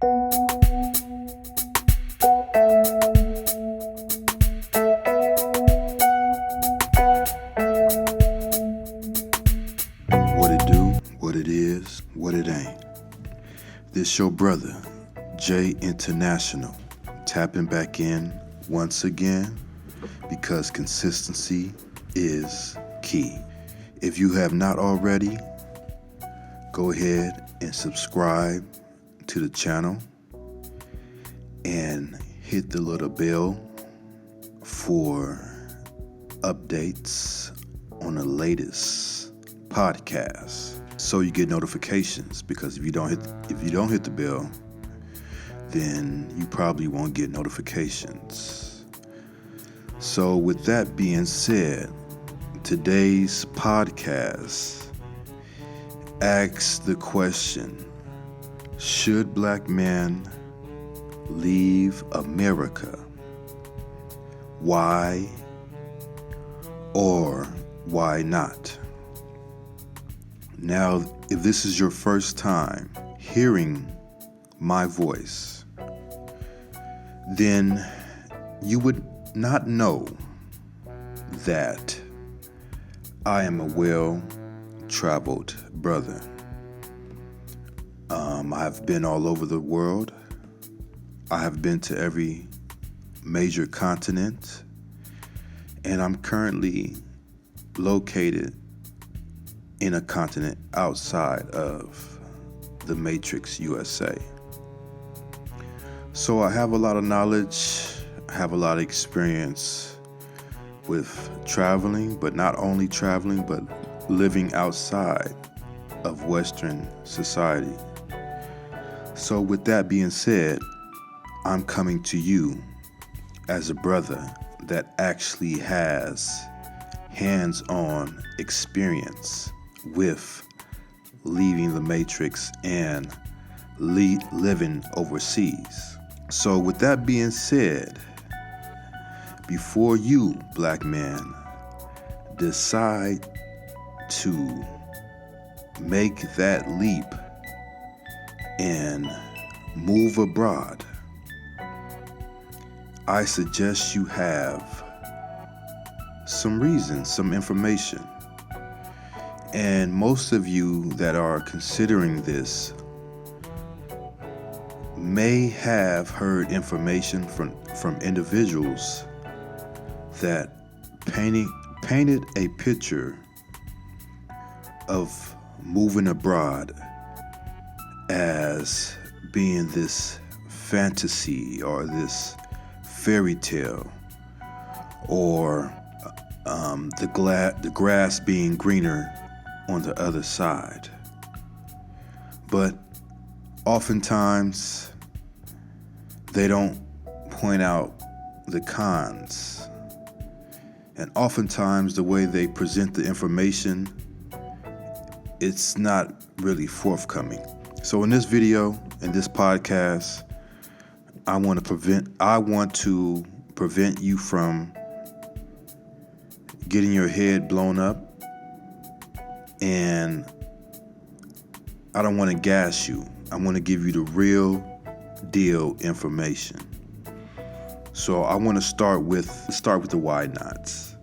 What it do, what it is, what it ain't. This your brother, J International, tapping back in once again because consistency is key. If you have not already, go ahead and subscribe to the channel and hit the little bell for updates on the latest podcast so you get notifications, because if you don't hit the bell, then you probably won't get notifications. So with that being said, today's podcast asks the question, should black men leave America? Why or why not? Now, if this is your first time hearing my voice, then you would not know that I am a well-traveled brother. I've been all over the world. I have been to every major continent, and I'm currently located in a continent outside of the Matrix, USA. So I have a lot of knowledge, I have a lot of experience with traveling, but not only traveling, but living outside of Western society. So with that being said, I'm coming to you as a brother that actually has hands-on experience with leaving the Matrix and living overseas. So with that being said, before you, black man, decide to make that leap and move abroad, I suggest you have some reasons, some information. And most of you that are considering this may have heard information from individuals that painted a picture of moving abroad as being this fantasy or this fairy tale, or the grass being greener on the other side. But oftentimes they don't point out the cons, and oftentimes the way they present the information, it's not really forthcoming. So in this video, in this podcast, I want to prevent you from getting your head blown up, and I don't want to gas you. I want to give you the real deal information. So I want to start with the why nots.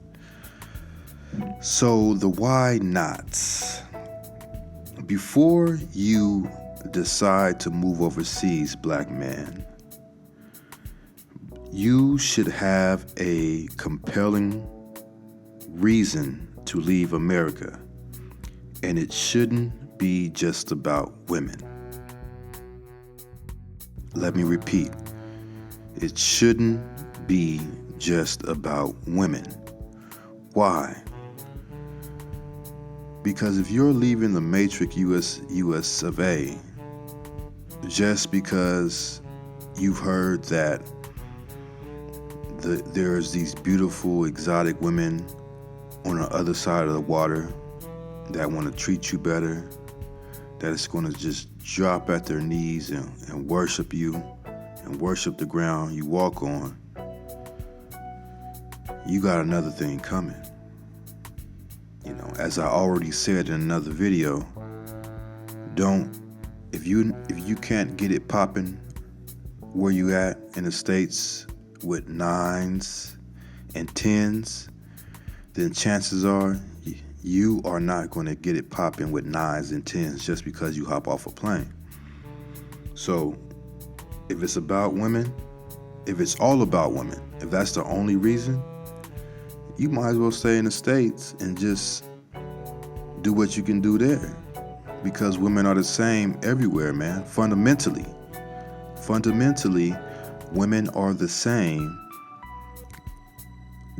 So the why nots. Before you decide to move overseas, black man, you should have a compelling reason to leave America, and it shouldn't be just about women. Let me repeat, it shouldn't be just about women. Why? Because if you're leaving the Matrix US of A just because you've heard that there's these beautiful exotic women on the other side of the water that want to treat you better, that is going to just drop at their knees and worship you and worship the ground you walk on, you got another thing coming. You know, as I already said in another video, if you can't get it popping where you at in the States with 9s and 10s, then chances are you are not going to get it popping with 9s and 10s just because you hop off a plane. So if it's about women, if it's all about women, if that's the only reason, you might as well stay in the States and just do what you can do there. Because women are the same everywhere, man. Fundamentally, women are the same.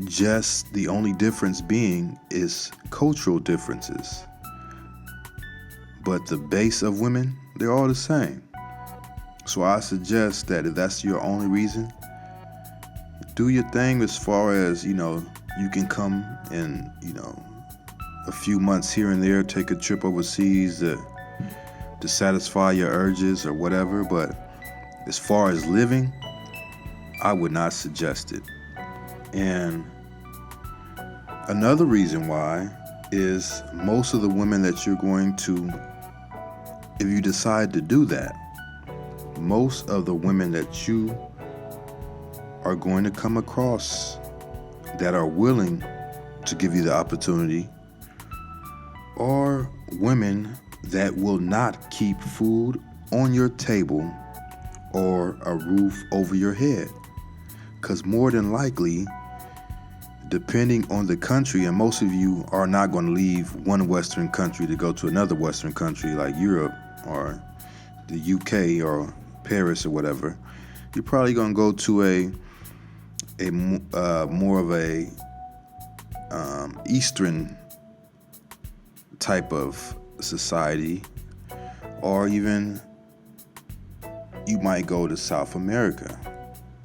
Just the only difference being is cultural differences. But the base of women, they're all the same. So I suggest that if that's your only reason, do your thing as far as, you can come in, a few months here and there, take a trip overseas to satisfy your urges or whatever. But as far as living, I would not suggest it. And another reason why is most of the women that you're going to, if you decide to do that, most of the women that you are going to come across that are willing to give you the opportunity are women that will not keep food on your table or a roof over your head. Because more than likely, depending on the country, and most of you are not going to leave one Western country to go to another Western country like Europe or the UK or Paris or whatever, you're probably going to go to a more of a Eastern type of society, or even you might go to South America,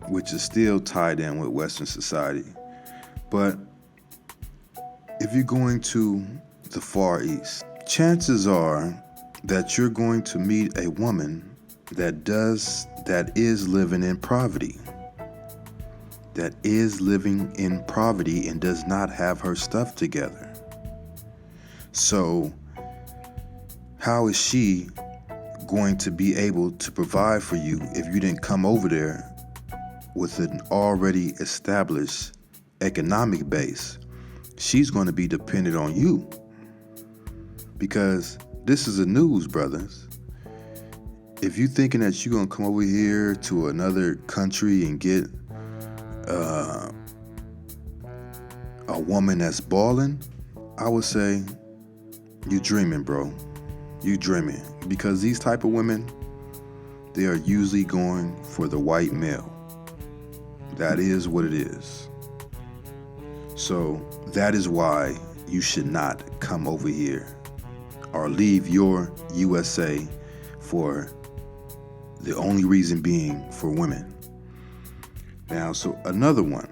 which is still tied in with Western society. But if you're going to the Far East, chances are that you're going to meet a woman that is living in poverty. That is living in poverty and does not have her stuff together. So how is she going to be able to provide for you if you didn't come over there with an already established economic base? She's going to be dependent on you. Because this is the news, brothers. If you're thinking that you're going to come over here to another country and get a woman that's balling, I would say you dreaming, bro. You dreaming. Because these type of women, they are usually going for the white male. That is what it is. So that is why you should not come over here or leave your USA for the only reason being for women. Now, so another one.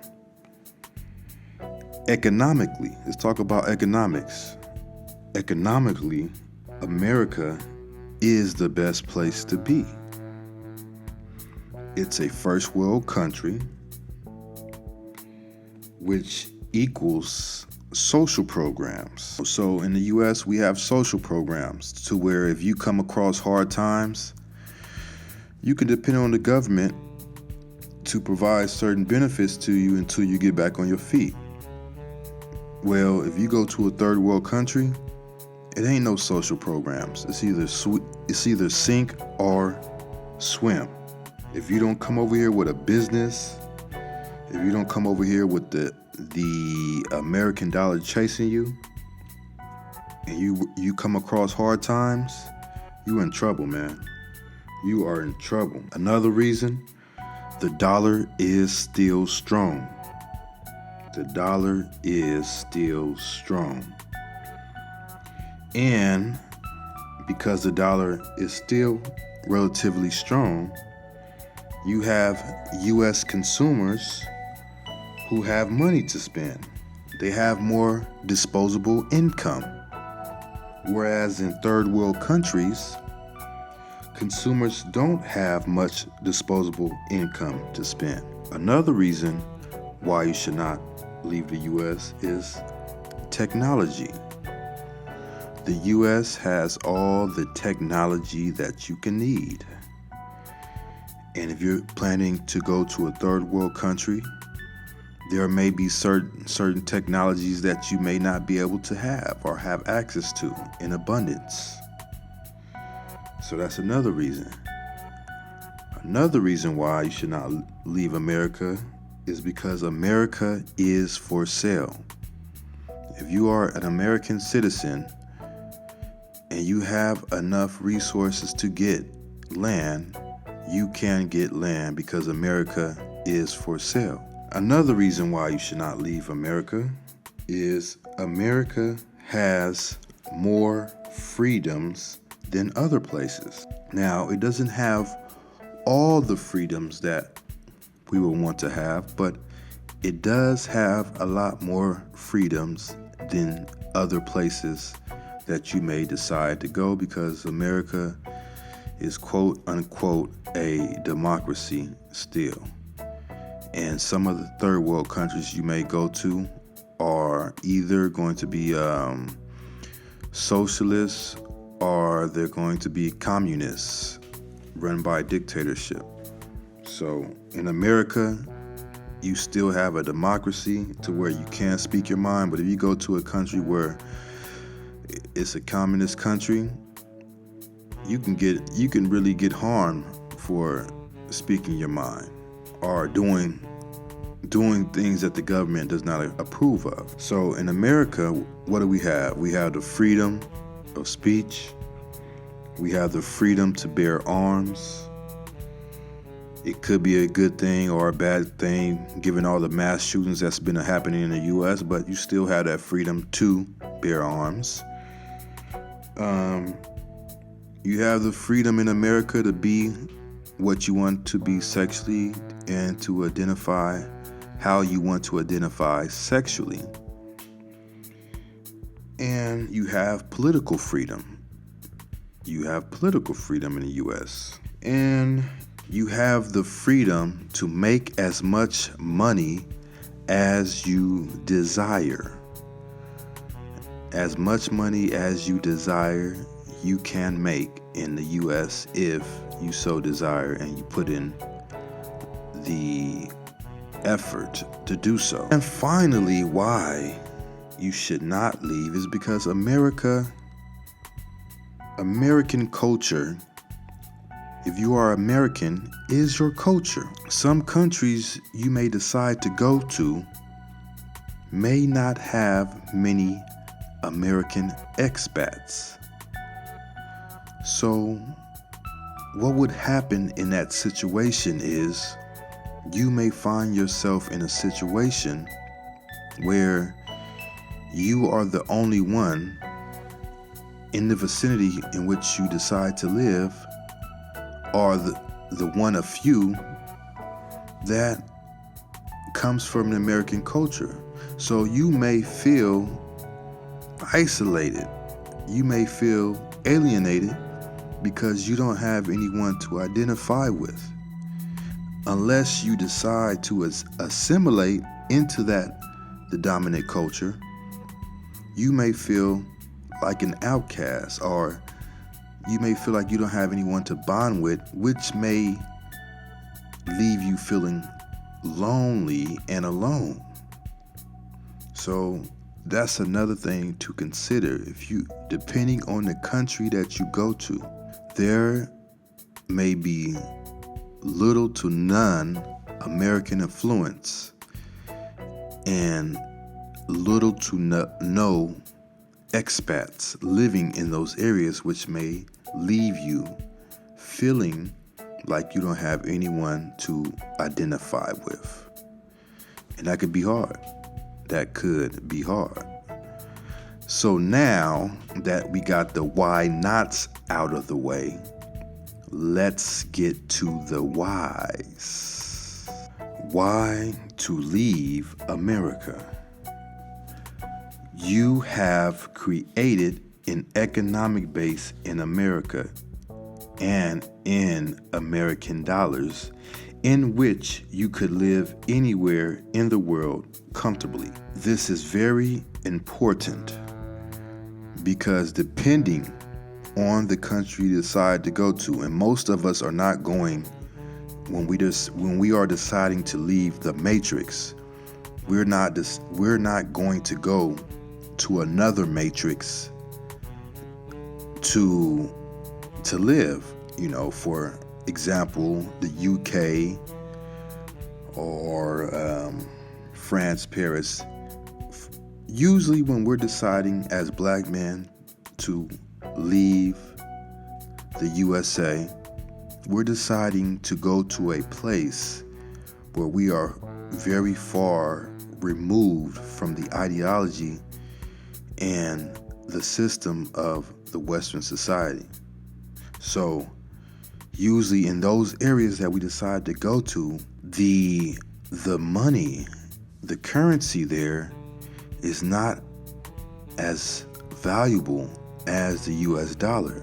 Economically, let's talk about economics. Economically, America is the best place to be. It's a first world country, which equals social programs. So in the US, we have social programs to where if you come across hard times, you can depend on the government to provide certain benefits to you until you get back on your feet. Well, if you go to a third world country, it ain't no social programs. It's either sink or swim. If you don't come over here with a business, if you don't come over here with the American dollar chasing you, and you come across hard times, you in trouble, man. You are in trouble. Another reason, the dollar is still strong. The dollar is still strong. And because the dollar is still relatively strong, you have U.S. consumers who have money to spend. They have more disposable income. Whereas in third world countries, consumers don't have much disposable income to spend. Another reason why you should not leave the U.S. is technology. The U.S. has all the technology that you can need. And if you're planning to go to a third world country, there may be certain technologies that you may not be able to have or have access to in abundance. So that's another reason. Another reason why you should not leave America is because America is for sale. If you are an American citizen and you have enough resources to get land, you can get land because America is for sale. Another reason why you should not leave America is America has more freedoms than other places. Now, it doesn't have all the freedoms that we would want to have, but it does have a lot more freedoms than other places that you may decide to go, because America is quote unquote a democracy still. And some of the third world countries you may go to are either going to be socialists or they're going to be communists run by dictatorship. So in America, you still have a democracy to where you can speak your mind, but if you go to a country where it's a communist country, you can really get harmed for speaking your mind or doing things that the government does not approve of. So in America, what do we have? We have the freedom of speech. We have the freedom to bear arms. It could be a good thing or a bad thing, given all the mass shootings that's been happening in the U.S., but you still have that freedom to bear arms. You have the freedom in America to be what you want to be sexually and to identify how you want to identify sexually. And you have political freedom. You have political freedom in the U.S. And you have the freedom to make as much money as you desire. As much money as you desire, you can make in the U.S. if you so desire and you put in the effort to do so. And finally, why you should not leave is because American culture, if you are American, is your culture. Some countries you may decide to go to may not have many American expats. So what would happen in that situation is you may find yourself in a situation where you are the only one in the vicinity in which you decide to live, or the one of few that comes from the American culture. So you may feel isolated. You may feel alienated because you don't have anyone to identify with. Unless you decide to assimilate into the dominant culture, you may feel like an outcast, or you may feel like you don't have anyone to bond with, which may leave you feeling lonely and alone. So that's another thing to consider. Depending on the country that you go to, there may be little to none American influence and little to no expats living in those areas, which may leave you feeling like you don't have anyone to identify with. And that could be hard. So now that we got the why nots out of the way, let's get to the whys. Why to leave America? You have created an economic base in America and in American dollars in which you could live anywhere in the world comfortably. This is very important because depending on the country you decide to go to, and most of us are not going when we are deciding to leave the matrix, we're not going to go to another matrix to live. For example, the UK or France, Paris. Usually when we're deciding as black men to leave the USA, we're deciding to go to a place where we are very far removed from the ideology and the system of the Western society. So usually in those areas that we decide to go to, the money, the currency there is not as valuable as the US dollar.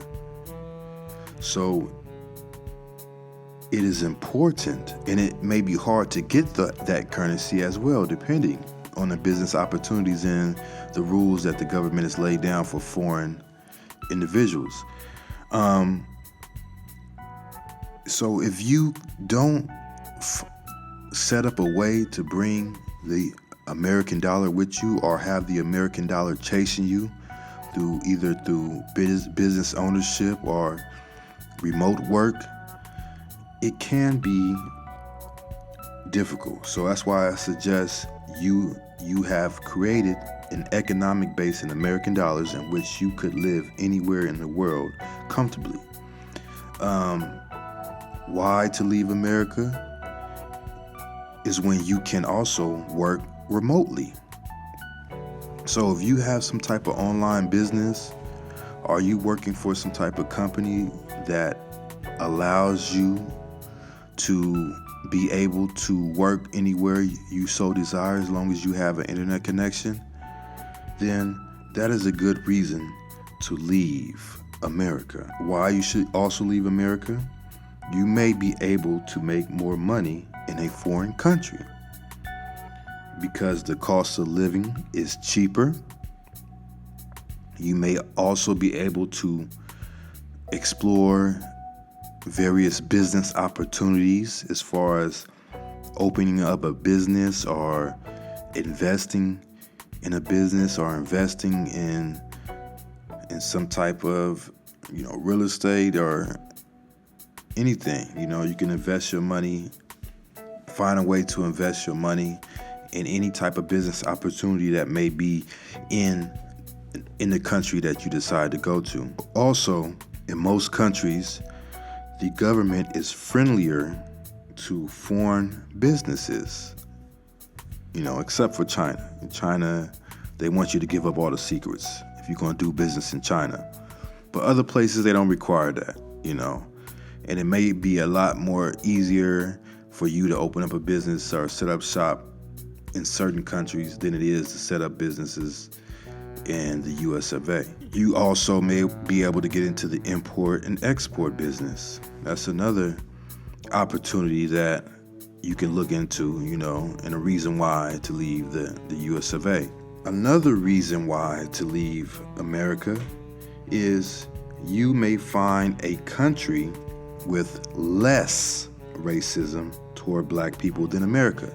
So it is important, and it may be hard to get that currency as well, depending on the business opportunities and the rules that the government has laid down for foreign individuals. So if you don't set up a way to bring the American dollar with you, or have the American dollar chasing you through business ownership or remote work, it can be difficult. So that's why I suggest you have created an economic base in American dollars in which you could live anywhere in the world comfortably. Why to leave America is when you can also work remotely. So if you have some type of online business, or you working for some type of company that allows you to be able to work anywhere you so desire, as long as you have an internet connection, then that is a good reason to leave America. Why you should also leave America? You may be able to make more money in a foreign country because the cost of living is cheaper. You may also be able to explore various business opportunities as far as opening up a business, or investing in a business, or investing in some type of real estate or anything. You can invest your money, find a way to invest your money in any type of business opportunity that may be in the country that you decide to go to. Also, in most countries, the government is friendlier to foreign businesses, except for China. In China, they want you to give up all the secrets if you're going to do business in China. But other places, they don't require that, And it may be a lot more easier for you to open up a business or set up shop in certain countries than it is to set up businesses in the US of A. You also may be able to get into the import and export business. That's another opportunity that you can look into, and a reason why to leave the US of A. Another reason why to leave America is you may find a country with less racism toward black people than America.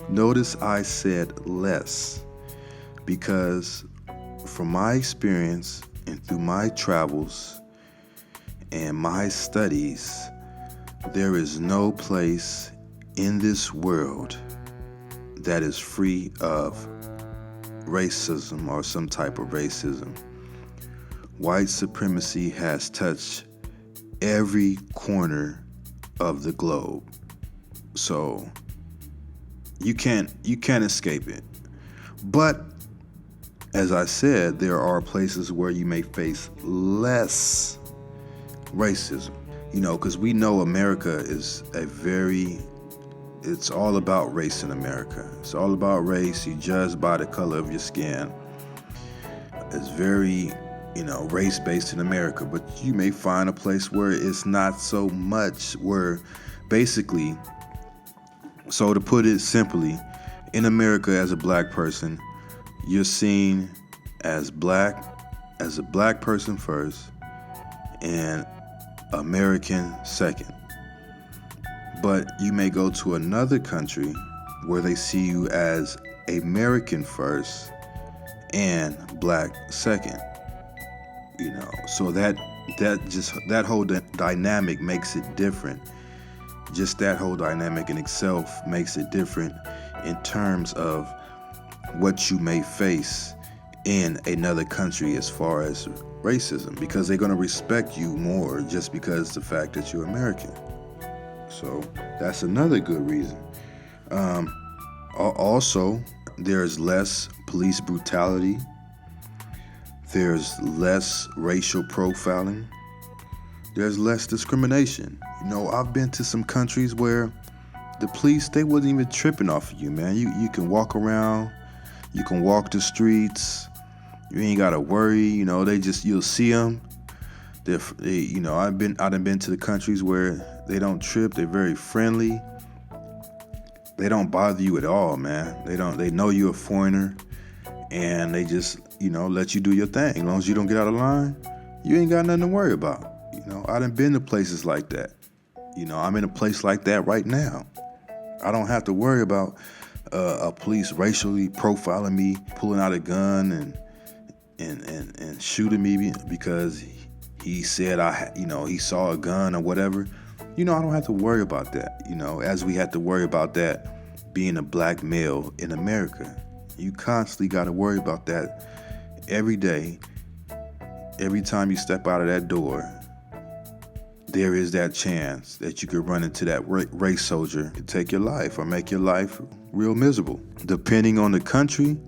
Notice I said less, because from my experience and through my travels and my studies, there is no place in this world that is free of racism or some type of racism. White supremacy has touched every corner of the globe. So you can't escape it. But as I said, there are places where you may face less racism, because we know America is it's all about race in America. It's all about race. You judge by the color of your skin. It's very, race-based in America, but you may find a place where it's not so much, where basically, so to put it simply, in America, as a black person, you're seen as a black person first, and American second. But you may go to another country where they see you as American first and black second. So that whole dynamic makes it different. Just that whole dynamic in itself makes it different in terms of what you may face in another country as far as racism, because they're going to respect you more just because the fact that you're American. So that's another good reason. Also, there's less police brutality. There's less racial profiling. There's less discrimination. I've been to some countries where the police, they wasn't even tripping off of you, man. You can walk around, you can walk the streets, you ain't gotta worry. You'll see them. I've been to the countries where they don't trip. They're very friendly. They don't bother you at all, man. They know you're a foreigner, and they just, let you do your thing. As long as you don't get out of line, you ain't got nothing to worry about. I done been to places like that. I'm in a place like that right now. I don't have to worry about a police racially profiling me, pulling out a gun and shooting me because he said he saw a gun or whatever. I don't have to worry about that. As we have to worry about that being a black male in America. You constantly got to worry about that every day. Every time you step out of that door, there is that chance that you could run into that race soldier and take your life or make your life real miserable. Depending on the country,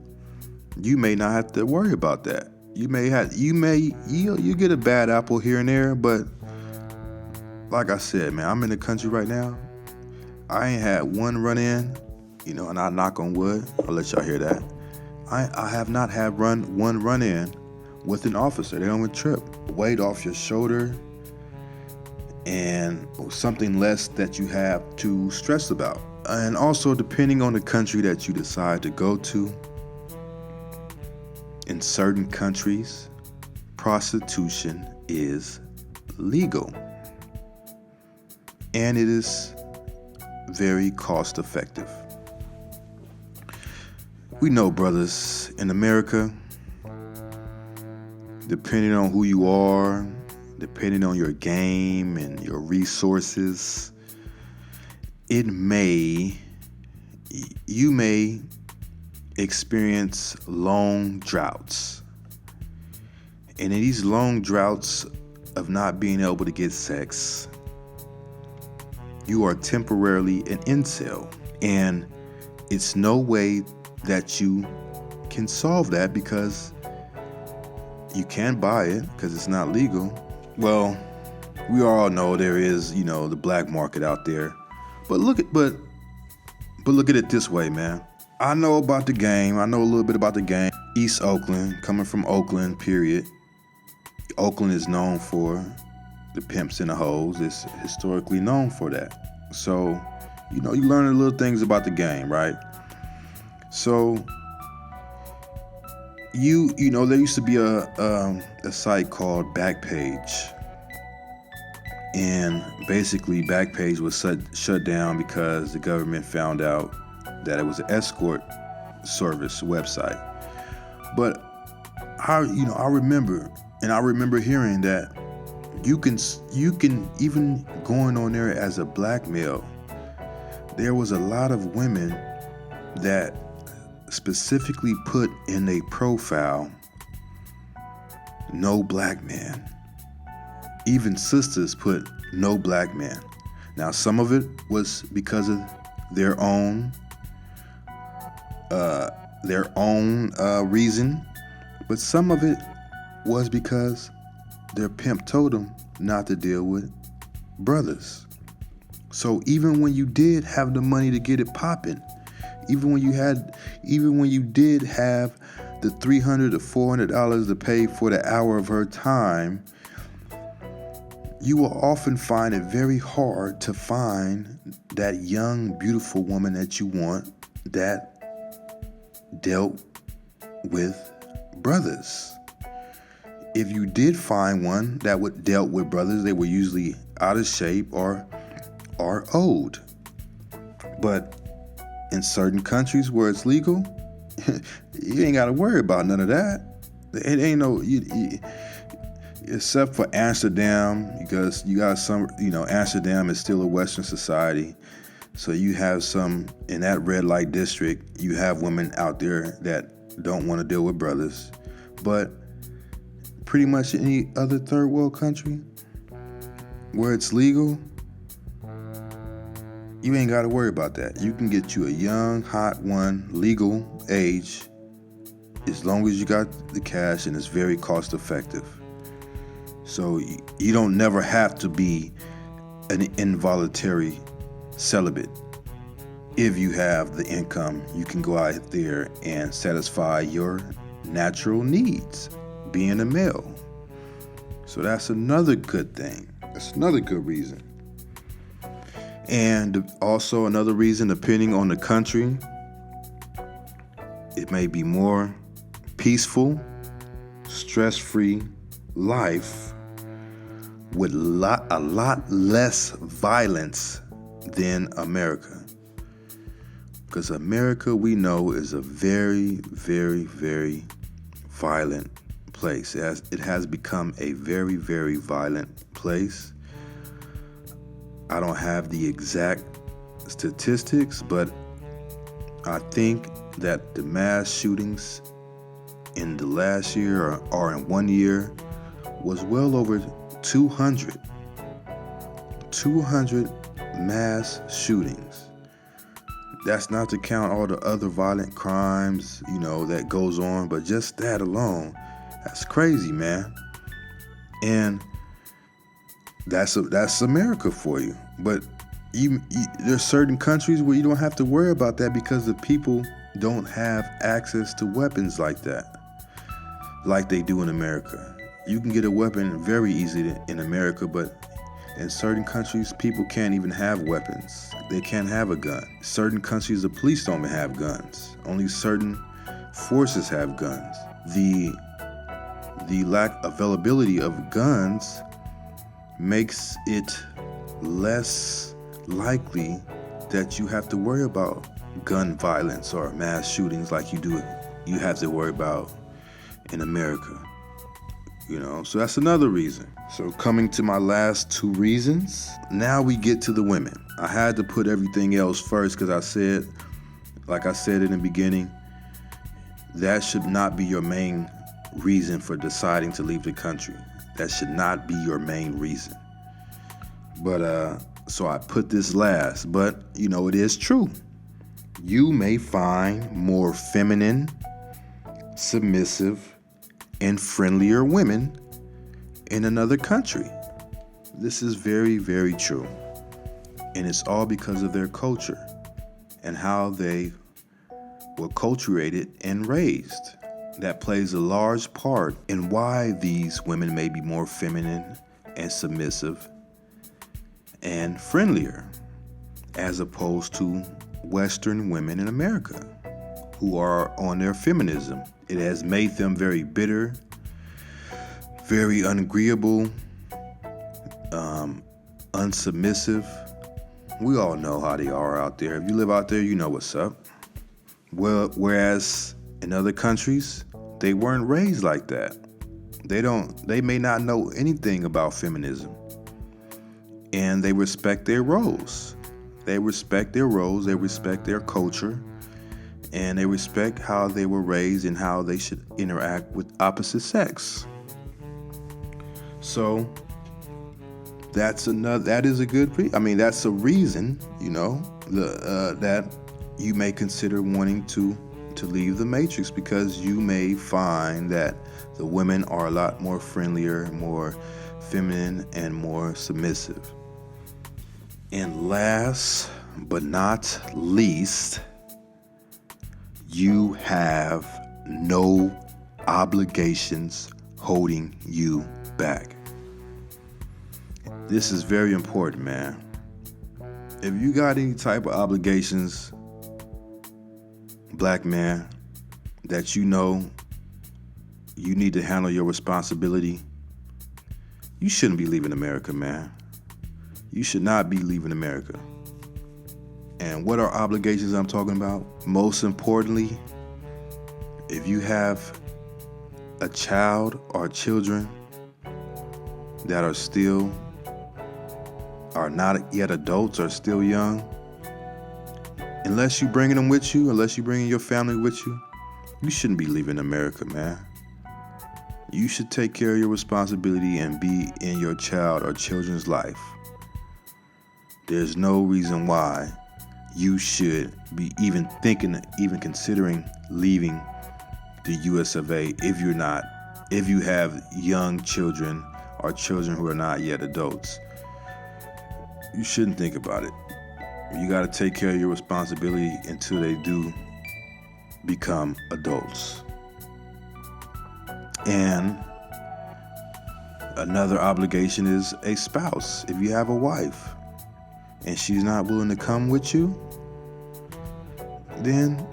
you may not have to worry about that. You get a bad apple here and there, but like I said, man, I'm in the country right now. I ain't had one run-in, and I knock on wood. I'll let y'all hear that. I have not had one run-in with an officer. They don't even trip. Weight off your shoulder and something less that you have to stress about. And also, depending on the country that you decide to go to, in certain countries, prostitution is legal. And it is very cost effective. We know, brothers, in America, depending on who you are, depending on your game and your resources, you may experience long droughts. And in these long droughts of not being able to get sex, you are temporarily an incel. And it's no way that you can solve that because you can't buy it because it's not legal. Well, we all know there is, the black market out there. But look at it this way, man. I know about the game. I know a little bit about the game. East Oakland, coming from Oakland, period. Oakland is known for the pimps and the hoes. It's historically known for that. So, you learn the little things about the game, right? So, there used to be a site called Backpage. And basically, Backpage was shut down because the government found out that it was an escort service website. But I remember hearing that you can even going on there as a black male, there was a lot of women that specifically put in a profile, no black man. Even sisters put no black man. Now, some of it was because of their own reason, but some of it was because their pimp told them not to deal with brothers. So even when you did have the money to get it popping, even when you did have the $300 to $400 to pay for the hour of her time, you will often find it very hard to find that young, beautiful woman that you want that dealt with brothers. If you did find one that dealt with brothers, they were usually out of shape or are owed. But in certain countries where it's legal, you ain't got to worry about none of that. It ain't no, except for Amsterdam, because you got some, Amsterdam is still a Western society. So you have some, in that red light district, you have women out there that don't want to deal with brothers. But pretty much any other third world country where it's legal, you ain't got to worry about that. You can get you a young, hot one, legal age, as long as you got the cash, and it's very cost effective. So you don't never have to be an involuntary celibate. If you have the income, you can go out there and satisfy your natural needs, being a male. So that's another good thing. That's another good reason. And also another reason, depending on the country, it may be more peaceful, stress-free life with a lot less violence than America. Because America, we know, is a very, very, very violent place. It has become a very, very violent place. I don't have the exact statistics, but I think that the mass shootings in the last year or in 1 year was well over 200 mass shootings. That's not to count all the other violent crimes, that goes on, but just that alone, that's crazy, man. And that's America for you. But there's certain countries where you don't have to worry about that because the people don't have access to weapons like that, like they do in America. You can get a weapon very easily in America, but in certain countries, people can't even have weapons. They can't have a gun. Certain countries, the police don't have guns. Only certain forces have guns. The lack of availability of guns makes it less likely that you have to worry about gun violence or mass shootings like you have to worry about in America. So that's another reason. So coming to my last two reasons, now we get to the women. I had to put everything else first because like I said in the beginning, that should not be your main reason for deciding to leave the country. That should not be your main reason. But so I put this last, but it is true. You may find more feminine, submissive, and friendlier women in another country. This is very, very true. And it's all because of their culture and how they were culturated and raised. That plays a large part in why these women may be more feminine and submissive and friendlier as opposed to Western women in America who are on their feminism. It has made them very bitter, very unagreeable, unsubmissive. We all know how they are out there. If you live out there, you know what's up. Well, whereas in other countries, they weren't raised like that. They may not know anything about feminism. And they respect their roles. They respect their roles, they respect their culture, and they respect how they were raised and how they should interact with opposite sex. So that's a good that's a reason, that you may consider wanting to leave the matrix, because you may find that the women are a lot more friendlier, more feminine, and more submissive. And last but not least, you have no obligations holding you back. This is very important, man. If you got any type of obligations, black man, that you need to handle your responsibility, you shouldn't be leaving America, man. You should not be leaving America. And what are obligations I'm talking about? Most importantly, if you have a child or children that are not yet adults or still young, unless you're bringing them with you, unless you're bringing your family with you, you shouldn't be leaving America, man. You should take care of your responsibility and be in your child or children's life. There's no reason why you should be even considering leaving the US of A if you have young children or children who are not yet adults. You shouldn't think about it. You got to take care of your responsibility until they do become adults. And another obligation is a spouse. If you have a wife and she's not willing to come with you, then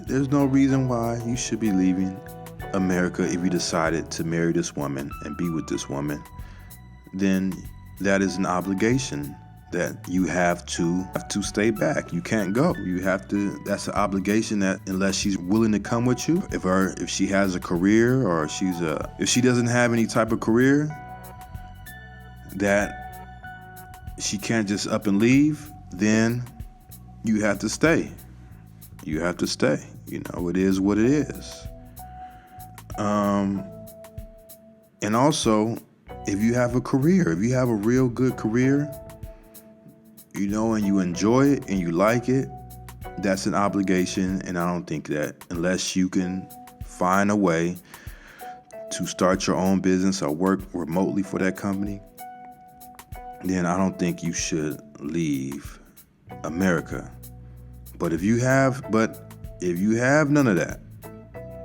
there's no reason why you should be leaving America. If you decided to marry this woman and be with this woman, then that is an obligation that you have to stay back. You can't go. That's an obligation that unless she's willing to come with you, if she has a career or if she doesn't have any type of career that she can't just up and leave, then you have to stay. You have to stay. It is what it is. And also, if you have a career, if you have a real good career, and you enjoy it and you like it, that's an obligation. And I don't think that unless you can find a way to start your own business or work remotely for that company, then I don't think you should leave America. But if you have none of that,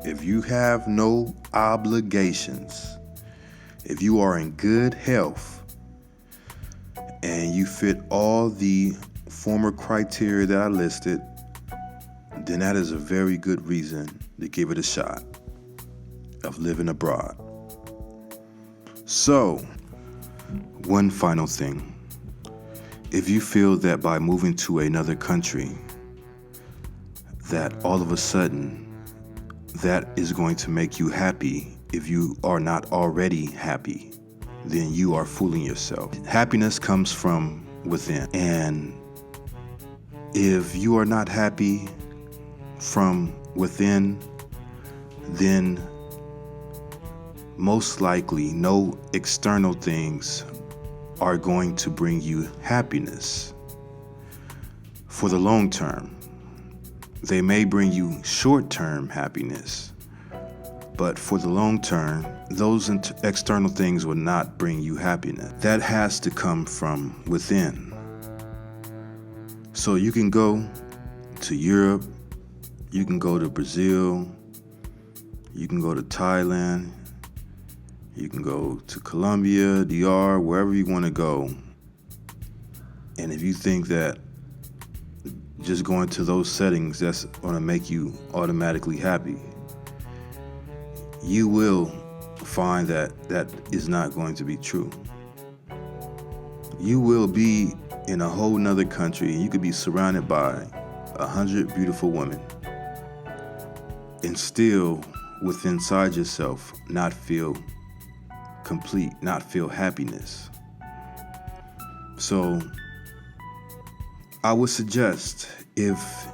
if you have no obligations, if you are in good health and you fit all the former criteria that I listed, then that is a very good reason to give it a shot of living abroad. So, one final thing. If you feel that by moving to another country, that all of a sudden that is going to make you happy if you are not already happy, then you are fooling yourself. Happiness comes from within. And if you are not happy from within, then most likely no external things are going to bring you happiness for the long term. They may bring you short-term happiness, but for the long term, those external things will not bring you happiness. That has to come from within. So you can go to Europe, you can go to Brazil, you can go to Thailand, you can go to Colombia, DR, wherever you want to go. And if you think that just going to those settings, that's going to make you automatically happy, you will find that that is not going to be true. You will be in a whole nother country and you could be surrounded by 100 beautiful women and still within inside yourself not feel complete, not feel happiness. So I would suggest, if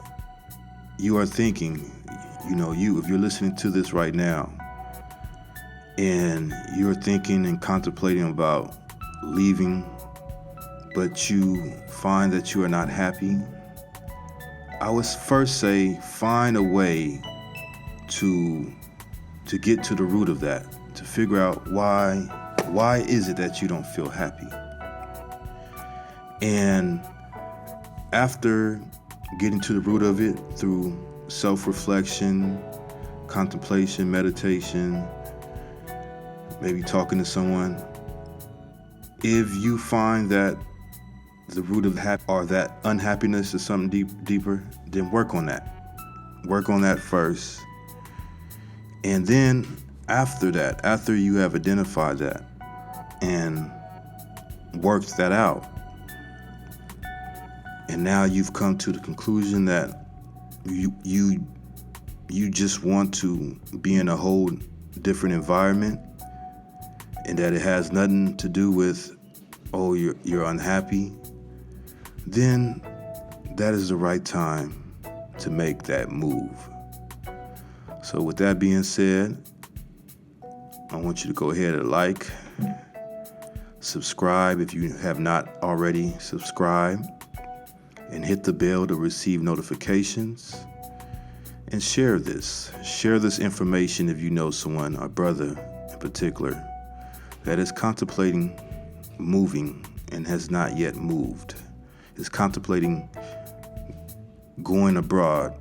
you are thinking, if you're listening to this right now and you're thinking and contemplating about leaving, but you find that you are not happy, I would first say find a way to get to the root of that, to figure out why is it that you don't feel happy. And after getting to the root of it through self-reflection, contemplation, meditation, maybe talking to someone, if you find that the root of that unhappiness is something deeper, then work on that. Work on that first. And then after that, after you have identified that and worked that out. And now you've come to the conclusion that you just want to be in a whole different environment, and that it has nothing to do with, oh, you're unhappy, then that is the right time to make that move. So with that being said, I want you to go ahead and like, subscribe if you have not already subscribed, and hit the bell to receive notifications, and share this. Share this information if you know someone, a brother in particular, that is contemplating moving and has not yet moved, is contemplating going abroad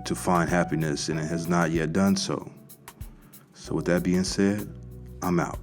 to find happiness and it has not yet done so. So with that being said, I'm out.